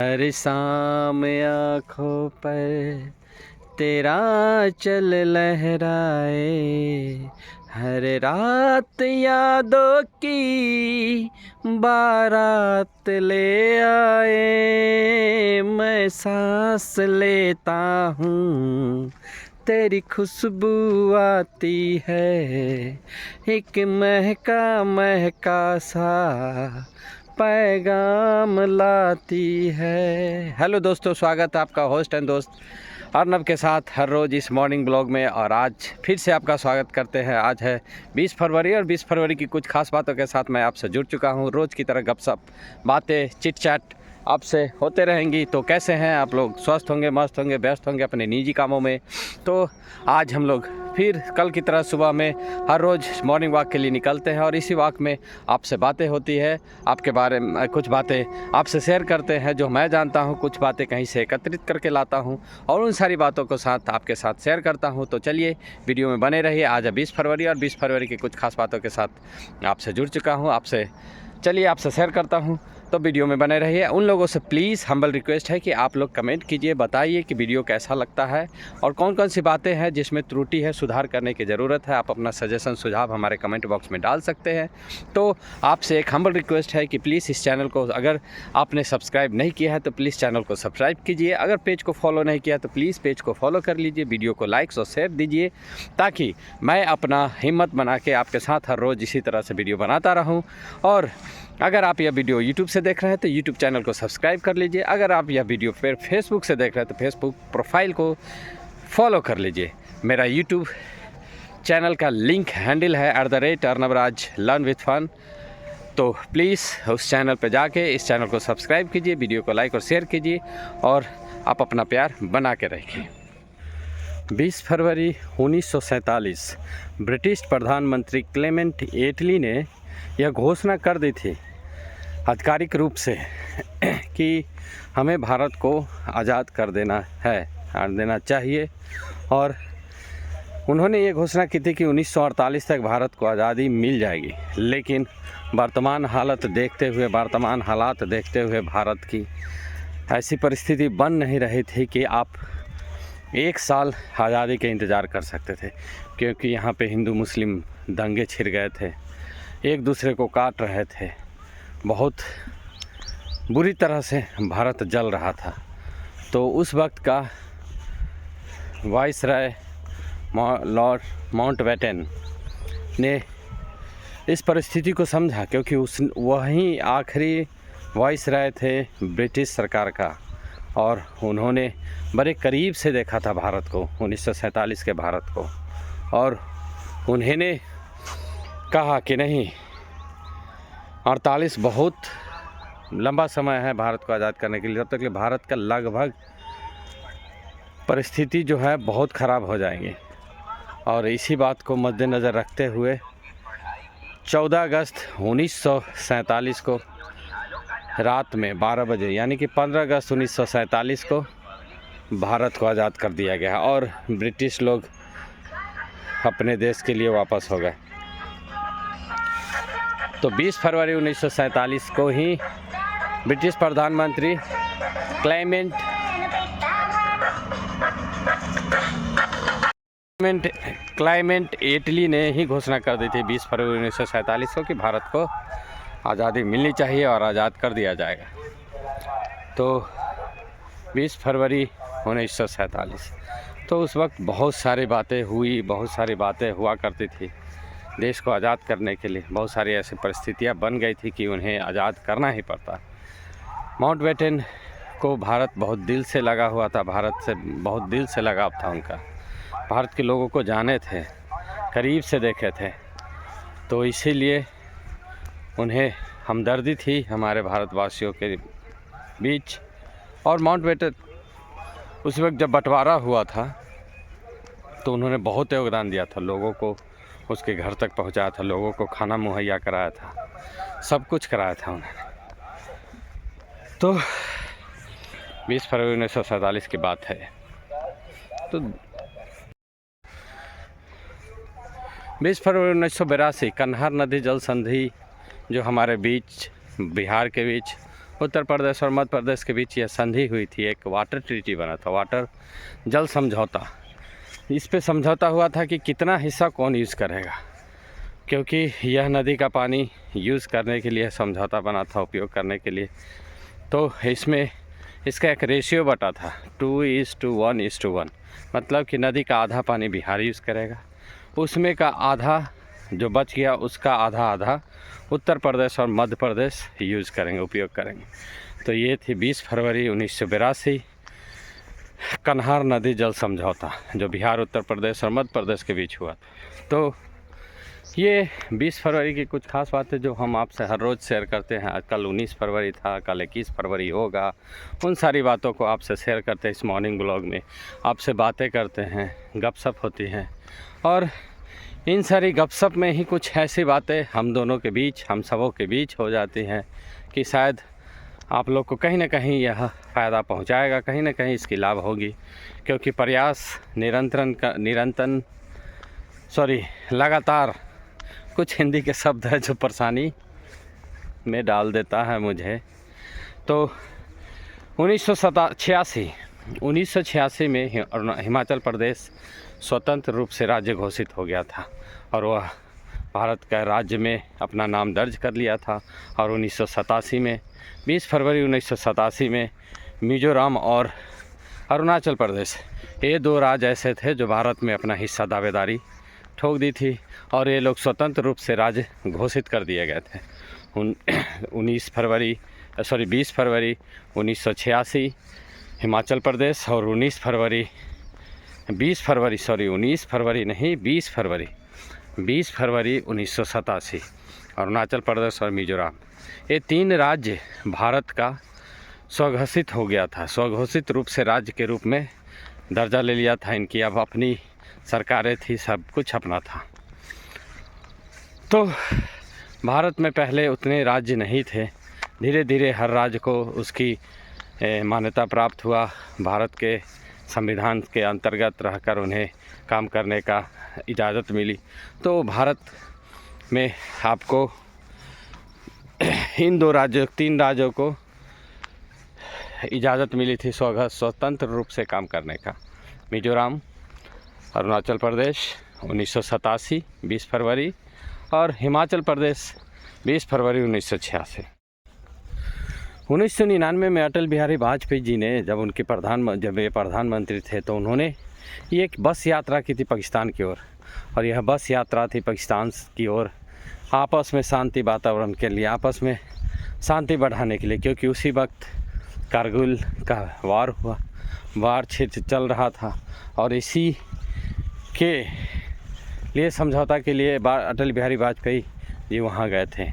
हर शाम आँखों पर तेरा चल लहराए, हर रात यादों की बारात ले आए। मैं सांस लेता हूँ तेरी खुशबू आती है, एक महका महका सा पैगाम लाती है। हेलो दोस्तों, स्वागत है आपका होस्ट एंड दोस्त अर्नब के साथ हर रोज़ इस मॉर्निंग ब्लॉग में। और आज फिर से आपका स्वागत करते हैं। आज है 20 फरवरी और 20 फरवरी की कुछ खास बातों के साथ मैं आपसे जुड़ चुका हूं। रोज़ की तरह गपशप बातें चिट चैट आपसे होते रहेंगी। तो कैसे हैं आप लोग? स्वस्थ होंगे, मस्त होंगे, व्यस्त होंगे अपने निजी कामों में। तो आज हम लोग फिर कल की तरह सुबह में हर रोज़ मॉर्निंग वॉक के लिए निकलते हैं और इसी वॉक में आपसे बातें होती है, आपके बारे में कुछ बातें आपसे शेयर करते हैं जो मैं जानता हूं, कुछ बातें कहीं से एकत्रित करके लाता हूं और उन सारी बातों को साथ आपके साथ शेयर करता हूं। तो चलिए वीडियो में बने रहिए। आज है 20 फरवरी और 20 फरवरी की कुछ खास बातों के साथ आपसे जुड़ चुका हूँ। चलिए आपसे शेयर करता हूँ, तो वीडियो में बने रहिए। उन लोगों से प्लीज़ हम्बल रिक्वेस्ट है कि आप लोग कमेंट कीजिए, बताइए कि वीडियो कैसा लगता है और कौन कौन सी बातें हैं जिसमें त्रुटि है, सुधार करने की ज़रूरत है। आप अपना सजेशन सुझाव हमारे कमेंट बॉक्स में डाल सकते हैं। तो आपसे एक हम्बल रिक्वेस्ट है कि प्लीज़ इस चैनल को अगर आपने सब्सक्राइब नहीं किया है तो प्लीज़ चैनल को सब्सक्राइब कीजिए। अगर पेज को फॉलो नहीं किया तो प्लीज़ पेज को फॉलो कर लीजिए। वीडियो को लाइक्स और शेयर दीजिए ताकि मैं अपना हिम्मत बना के आपके साथ हर रोज़ इसी तरह से वीडियो बनाता रहूँ। और अगर आप यह वीडियो यूट्यूब से देख रहे हैं तो यूट्यूब चैनल को सब्सक्राइब कर लीजिए। अगर आप यह वीडियो फिर फेसबुक से देख रहे हैं तो फेसबुक प्रोफाइल को फॉलो कर लीजिए। मेरा यूट्यूब चैनल का लिंक हैंडल है @अर्नबराज लर्न विथ फन। तो प्लीज़ उस चैनल पर जाके इस चैनल को सब्सक्राइब कीजिए, वीडियो को लाइक और शेयर कीजिए और आप अपना प्यार बना के रखिए। 20 फरवरी 1947 ब्रिटिश प्रधानमंत्री क्लेमेंट एटली ने यह घोषणा कर दी थी आधिकारिक रूप से कि हमें भारत को आज़ाद कर देना चाहिए। और उन्होंने ये घोषणा की थी कि 1948 तक भारत को आज़ादी मिल जाएगी। लेकिन वर्तमान हालात देखते हुए भारत की ऐसी परिस्थिति बन नहीं रही थी कि आप एक साल आज़ादी के इंतज़ार कर सकते थे, क्योंकि यहाँ पे हिंदू मुस्लिम दंगे छिड़ गए थे, एक दूसरे को काट रहे थे, बहुत बुरी तरह से भारत जल रहा था। तो उस वक्त का वाइसराय लॉर्ड माउंटबेटन ने इस परिस्थिति को समझा, क्योंकि वही आखिरी वाइसराय थे ब्रिटिश सरकार का और उन्होंने बड़े करीब से देखा था भारत को, 1947 के भारत को। और उन्होंने कहा कि नहीं, 48 बहुत लंबा समय है भारत को आज़ाद करने के लिए, तब तक भारत का लगभग परिस्थिति जो है बहुत ख़राब हो जाएगी। और इसी बात को मद्देनज़र रखते हुए 14 अगस्त 1947 को रात में 12 बजे यानी कि 15 अगस्त 1947 को भारत को आज़ाद कर दिया गया और ब्रिटिश लोग अपने देश के लिए वापस हो गए। तो 20 फरवरी 1947 को ही ब्रिटिश प्रधानमंत्री क्लेमेंट एटली ने ही घोषणा कर दी थी 20 फरवरी 1947 को कि भारत को आज़ादी मिलनी चाहिए और आज़ाद कर दिया जाएगा। तो 20 फरवरी 1947 तो उस वक्त बहुत सारी बातें हुआ करती थी देश को आज़ाद करने के लिए। बहुत सारी ऐसी परिस्थितियाँ बन गई थी कि उन्हें आज़ाद करना ही पड़ता। माउंटबेटन को भारत बहुत दिल से लगा हुआ था, भारत से बहुत दिल से लगाव था उनका, भारत के लोगों को जाने थे, करीब से देखे थे। तो इसीलिए उन्हें हमदर्दी थी हमारे भारतवासियों के बीच। और माउंटबेटन उस वक्त जब बंटवारा हुआ था तो उन्होंने बहुत योगदान दिया था, लोगों को उसके घर तक पहुंचाया था, लोगों को खाना मुहैया कराया था, सब कुछ कराया था उन्होंने। तो 20 फरवरी 1947 की बात है। तो 20 फरवरी 1982 कन्हार नदी जल संधि जो हमारे बीच बिहार के बीच उत्तर प्रदेश और मध्य प्रदेश के बीच यह संधि हुई थी, एक वाटर ट्रीटी बना था, वाटर जल समझौता। इस पे समझौता हुआ था कि कितना हिस्सा कौन यूज़ करेगा, क्योंकि यह नदी का पानी यूज़ करने के लिए समझौता बना था, उपयोग करने के लिए। तो इसमें इसका एक रेशियो बटा था 2:1:1, मतलब कि नदी का आधा पानी बिहार यूज़ करेगा, उसमें का आधा जो बच गया उसका आधा आधा उत्तर प्रदेश और मध्य प्रदेश यूज़ करेंगे, उपयोग करेंगे। तो ये थी 20 फरवरी 1982 कन्हार नदी जल समझौता, जो बिहार, उत्तर प्रदेश और मध्य प्रदेश के बीच हुआ। तो ये 20 फरवरी की कुछ खास बातें जो हम आपसे हर रोज़ शेयर करते हैं। आज कल 19 फरवरी था, कल 21 फरवरी होगा, उन सारी बातों को आपसे शेयर करते हैं इस मॉर्निंग ब्लॉग में। आपसे बातें करते हैं, गपशप होती हैं, और इन सारी गपशप में ही कुछ ऐसी बातें हम दोनों के बीच, हम सबों के बीच हो जाती हैं कि शायद आप लोग को कहीं ना कहीं यह फ़ायदा पहुंचाएगा, कहीं ना कहीं इसकी लाभ होगी, क्योंकि प्रयास लगातार कुछ हिंदी के शब्द है जो परेशानी में डाल देता है मुझे। तो 1986 में हिमाचल प्रदेश स्वतंत्र रूप से राज्य घोषित हो गया था, और वह भारत का राज्य में अपना नाम दर्ज कर लिया था। और 1987 में 20 फरवरी 1987 में मिजोरम और अरुणाचल प्रदेश, ये दो राज्य ऐसे थे जो भारत में अपना हिस्सा दावेदारी ठोक दी थी, और ये लोग स्वतंत्र रूप से राज्य घोषित कर दिए गए थे। 20 फरवरी 1986 हिमाचल प्रदेश, और 20 फरवरी नहीं 20 फरवरी 1987 अरुणाचल प्रदेश और मिजोरम, ये तीन राज्य भारत का स्वघोषित हो गया था, स्वघोषित रूप से राज्य के रूप में दर्जा ले लिया था। इनकी अब अपनी सरकारें थी, सब कुछ अपना था। तो भारत में पहले उतने राज्य नहीं थे, धीरे धीरे हर राज्य को उसकी मान्यता प्राप्त हुआ, भारत के संविधान के अंतर्गत रहकर उन्हें काम करने का इजाज़त मिली। तो भारत में आपको इन तीन राज्यों को इजाज़त मिली थी स्वतंत्र रूप से काम करने का। मिजोरम, अरुणाचल प्रदेश 1987 20 फरवरी, और हिमाचल प्रदेश 20 फरवरी 1986। 1999 में अटल बिहारी वाजपेयी जी ने जब ये प्रधानमंत्री थे, तो उन्होंने ये एक बस यात्रा की थी पाकिस्तान की ओर, और यह बस यात्रा थी पाकिस्तान की ओर आपस में शांति वातावरण के लिए, आपस में शांति बढ़ाने के लिए, क्योंकि उसी वक्त कारगिल का वार क्षेत्र चल रहा था, और इसी के लिए समझौता के लिए अटल बिहारी वाजपेयी जी वहाँ गए थे।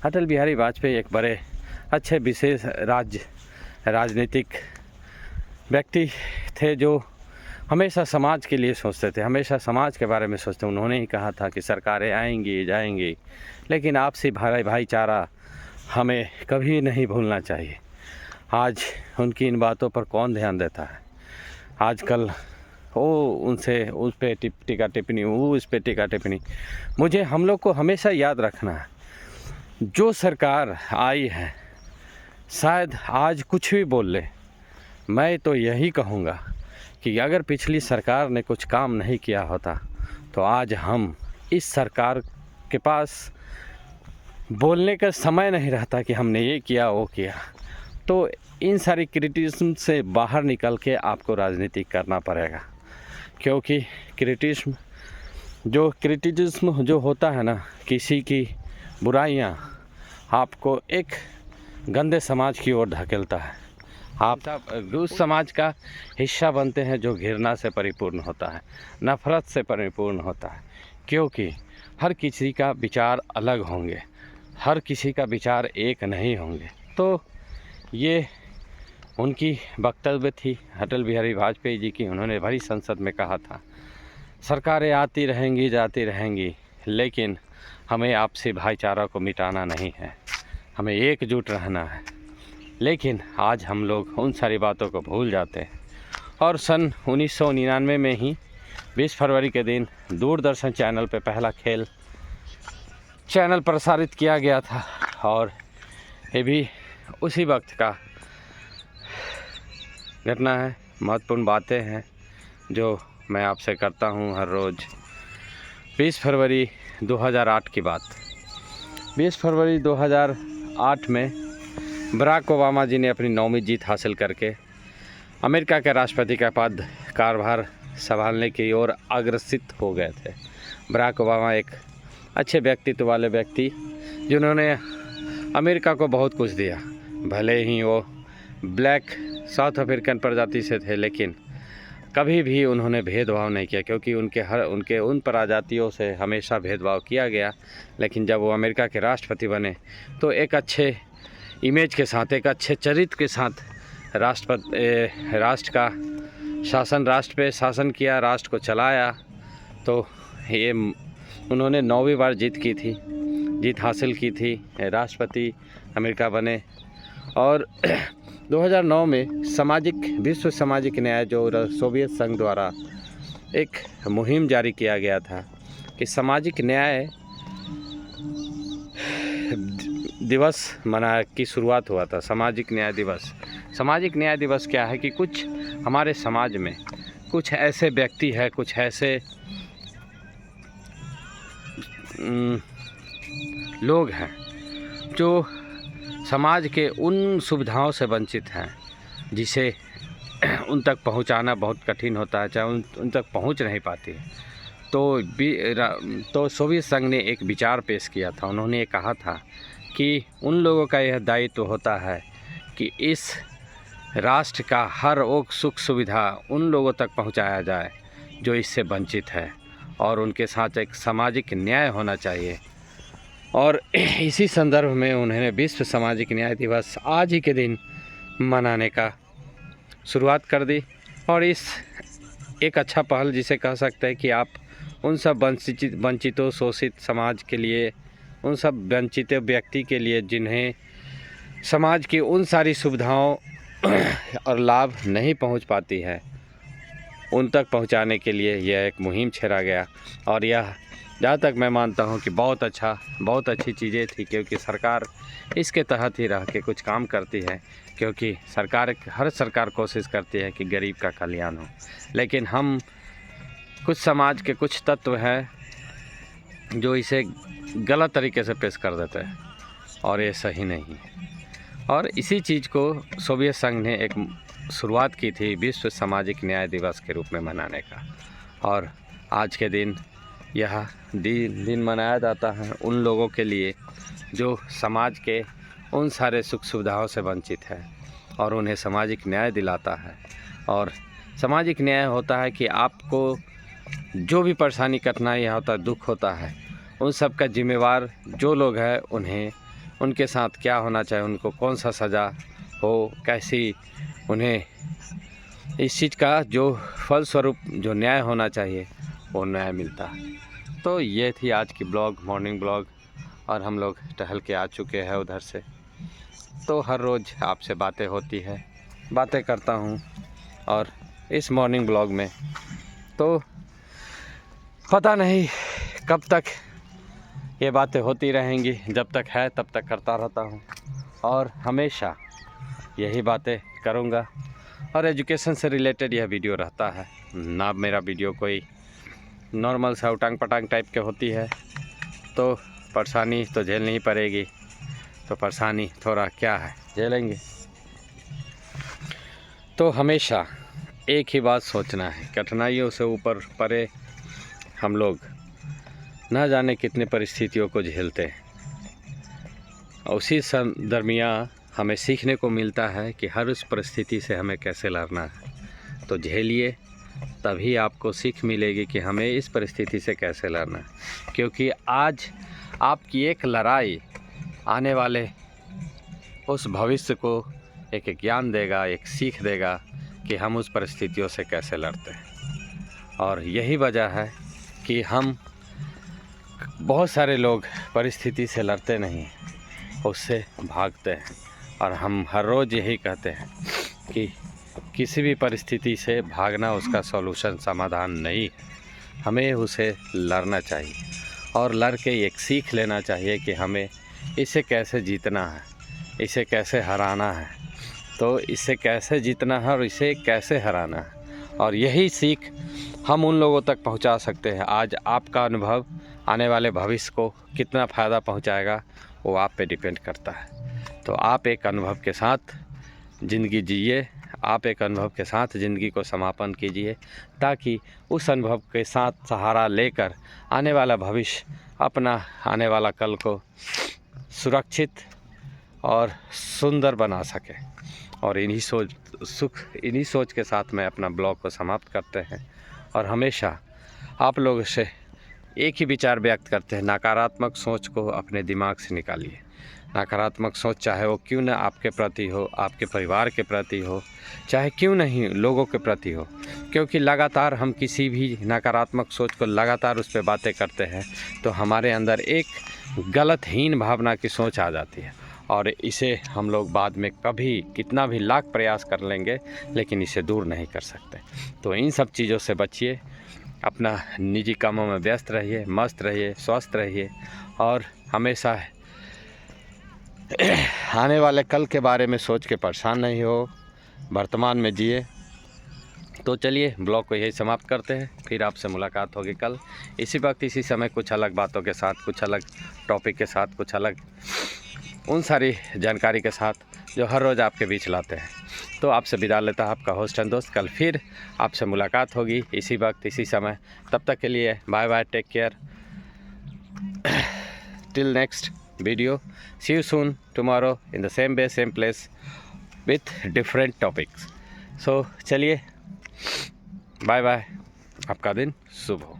अटल बिहारी वाजपेयी एक बड़े अच्छे विशेष राजनीतिक व्यक्ति थे, जो हमेशा समाज के लिए सोचते थे, हमेशा समाज के बारे में सोचते। उन्होंने ही कहा था कि सरकारें आएंगी जाएंगी, लेकिन आपसी भाईचारा हमें कभी नहीं भूलना चाहिए। आज उनकी इन बातों पर कौन ध्यान देता है? आजकल उस पे टीका टिप्पणी, उस पे टीका टिप्पणी। हम लोग को हमेशा याद रखना है, जो सरकार आई है शायद आज कुछ भी बोल ले, मैं तो यही कहूँगा कि अगर पिछली सरकार ने कुछ काम नहीं किया होता, तो आज हम इस सरकार के पास बोलने का समय नहीं रहता कि हमने ये किया वो किया। तो इन सारी क्रिटिसिज्म से बाहर निकल के आपको राजनीति करना पड़ेगा, क्योंकि क्रिटिसिज्म जो होता है ना, किसी की बुराइयाँ आपको एक गंदे समाज की ओर धकेलता है। आप उस समाज का हिस्सा बनते हैं जो घृणा से परिपूर्ण होता है, नफ़रत से परिपूर्ण होता है, क्योंकि हर किसी का विचार अलग होंगे, हर किसी का विचार एक नहीं होंगे। तो ये उनकी वक्तव्य थी अटल बिहारी वाजपेयी जी की। उन्होंने भरी संसद में कहा था, सरकारें आती रहेंगी जाती रहेंगी, लेकिन हमें आपसी भाईचारा को मिटाना नहीं है, हमें एकजुट रहना है। लेकिन आज हम लोग उन सारी बातों को भूल जाते हैं। और सन 1999 में ही 20 फरवरी के दिन दूरदर्शन चैनल पे पहला खेल चैनल प्रसारित किया गया था, और ये भी उसी वक्त का घटना है, महत्वपूर्ण बातें हैं जो मैं आपसे करता हूं हर रोज़। 20 फरवरी 2008 की बात। 20 फरवरी 2008 में बराक ओबामा जी ने अपनी 9वीं जीत हासिल करके अमेरिका के राष्ट्रपति का पद कार्यभार संभालने की ओर अग्रसित हो गए थे। बराक ओबामा एक अच्छे व्यक्तित्व वाले व्यक्ति जिन्होंने अमेरिका को बहुत कुछ दिया। भले ही वो ब्लैक साउथ अफ्रीकन प्रजाति से थे, लेकिन कभी भी उन्होंने भेदभाव नहीं किया, क्योंकि उनके उन प्रजातियों से हमेशा भेदभाव किया गया। लेकिन जब वो अमेरिका के राष्ट्रपति बने तो एक अच्छे इमेज के साथ, एक अच्छे चरित्र के साथ राष्ट्र पे शासन किया, राष्ट्र को चलाया। तो ये उन्होंने 9वीं बार जीत हासिल की थी, राष्ट्रपति अमेरिका बने। और 2009 में विश्व सामाजिक न्याय जो सोवियत संघ द्वारा एक मुहिम जारी किया गया था कि सामाजिक न्याय दिवस की शुरुआत हुआ था। सामाजिक न्याय दिवस क्या है कि कुछ हमारे समाज में कुछ ऐसे व्यक्ति हैं, कुछ ऐसे लोग हैं जो समाज के उन सुविधाओं से वंचित हैं जिसे उन तक पहुंचाना बहुत कठिन होता है, चाहे उन तक पहुंच नहीं पाती। तो सोवियत संघ ने एक विचार पेश किया था। उन्होंने ये कहा था कि उन लोगों का यह दायित्व होता है कि इस राष्ट्र का हर एक सुख सुविधा उन लोगों तक पहुंचाया जाए जो इससे वंचित है, और उनके साथ एक सामाजिक न्याय होना चाहिए। और इसी संदर्भ में उन्होंने विश्व सामाजिक न्याय दिवस आज ही के दिन मनाने का शुरुआत कर दी। और इस एक अच्छा पहल जिसे कह सकते हैं कि आप उन सब वंचितों शोषित समाज के लिए, उन सब वंचित व्यक्ति के लिए जिन्हें समाज की उन सारी सुविधाओं और लाभ नहीं पहुंच पाती है, उन तक पहुंचाने के लिए यह एक मुहिम छेड़ा गया। और यह जहाँ तक मैं मानता हूँ कि बहुत अच्छी चीज़ें थी, क्योंकि सरकार इसके तहत ही रह के कुछ काम करती है। क्योंकि हर सरकार कोशिश करती है कि गरीब का कल्याण हो, लेकिन हम कुछ समाज के कुछ तत्व हैं जो इसे गलत तरीके से पेश कर देते हैं, और ये सही नहीं है। और इसी चीज़ को सोवियत संघ ने एक शुरुआत की थी विश्व सामाजिक न्याय दिवस के रूप में मनाने का। और आज के दिन यह दिन मनाया जाता है उन लोगों के लिए जो समाज के उन सारे सुख सुविधाओं से वंचित है, और उन्हें सामाजिक न्याय दिलाता है। और सामाजिक न्याय होता है कि आपको जो भी परेशानी कठिनाई होता है, दुख होता है, उन सब का जिम्मेवार जो लोग हैं उनके साथ क्या होना चाहिए, उनको कौन सा सज़ा हो, कैसी उन्हें इस चीज़ का जो फलस्वरूप जो न्याय होना चाहिए वो न्याय मिलता है। तो ये थी आज की मॉर्निंग ब्लॉग, और हम लोग टहल के आ चुके हैं उधर से। तो हर रोज़ आपसे बातें करता हूँ, और इस मॉर्निंग ब्लॉग में तो पता नहीं कब तक ये बातें होती रहेंगी, जब तक है तब तक करता रहता हूँ, और हमेशा यही बातें करूँगा। और एजुकेशन से रिलेटेड यह वीडियो रहता है ना। मेरा वीडियो कोई नॉर्मल सा उटांग पटांग टाइप के होती है तो परेशानी तो झेलनी ही पड़ेगी। तो परेशानी थोड़ा क्या है, झेलेंगे। तो हमेशा एक ही बात सोचना है, कठिनाइयों से ऊपर परे हम लोग ना जाने कितने परिस्थितियों को झेलते हैं। उसी दरमियान हमें सीखने को मिलता है कि हर उस परिस्थिति से हमें कैसे लड़ना है। तो झेलिए, तभी आपको सीख मिलेगी कि हमें इस परिस्थिति से कैसे लड़ना है। क्योंकि आज आपकी एक लड़ाई आने वाले उस भविष्य को एक ज्ञान देगा, एक सीख देगा कि हम उस परिस्थितियों से कैसे लड़ते हैं। और यही वजह है कि हम बहुत सारे लोग परिस्थिति से लड़ते नहीं, उससे भागते हैं। और हम हर रोज़ यही कहते हैं कि किसी भी परिस्थिति से भागना उसका सॉल्यूशन समाधान नहीं है, हमें उसे लड़ना चाहिए और लड़ के एक सीख लेना चाहिए कि हमें इसे कैसे जीतना है, इसे कैसे हराना है, तो इसे कैसे जीतना है और इसे कैसे हराना है। और यही सीख हम उन लोगों तक पहुंचा सकते हैं। आज आपका अनुभव आने वाले भविष्य को कितना फ़ायदा पहुंचाएगा वो आप पे डिपेंड करता है। तो आप एक अनुभव के साथ ज़िंदगी जिए, आप एक अनुभव के साथ ज़िंदगी को समापन कीजिए, ताकि उस अनुभव के साथ सहारा लेकर आने वाला भविष्य, अपना आने वाला कल को सुरक्षित और सुंदर बना सके। और इन्हीं सोच के साथ मैं अपना ब्लॉग को समाप्त करते हैं। और हमेशा आप लोगों से एक ही विचार व्यक्त करते हैं, नकारात्मक सोच को अपने दिमाग से निकालिए। नकारात्मक सोच चाहे वो क्यों न आपके प्रति हो, आपके परिवार के प्रति हो, चाहे क्यों नहीं लोगों के प्रति हो, क्योंकि लगातार हम किसी भी नकारात्मक सोच को लगातार उस पर बातें करते हैं तो हमारे अंदर एक गलतहीन भावना की सोच आ जाती है। और इसे हम लोग बाद में कभी कितना भी लाख प्रयास कर लेंगे लेकिन इसे दूर नहीं कर सकते। तो इन सब चीज़ों से बचिए, अपना निजी कामों में व्यस्त रहिए, मस्त रहिए, स्वस्थ रहिए और हमेशा आने वाले कल के बारे में सोच के परेशान नहीं हो, वर्तमान में जिए। तो चलिए ब्लॉग को यही समाप्त करते हैं, फिर आपसे मुलाकात होगी कल इसी वक्त इसी समय, कुछ अलग बातों के साथ, कुछ अलग टॉपिक के साथ, कुछ अलग उन सारी जानकारी के साथ जो हर रोज़ आपके बीच लाते हैं। तो आपसे विदा लेता है आपका होस्ट एंड दोस्त। कल फिर आपसे मुलाकात होगी इसी वक्त इसी समय। तब तक के लिए bye bye, take care, till next video. See you soon tomorrow in the same way, same place with different topics. So चलिए बाय बाय, आपका दिन शुभ हो।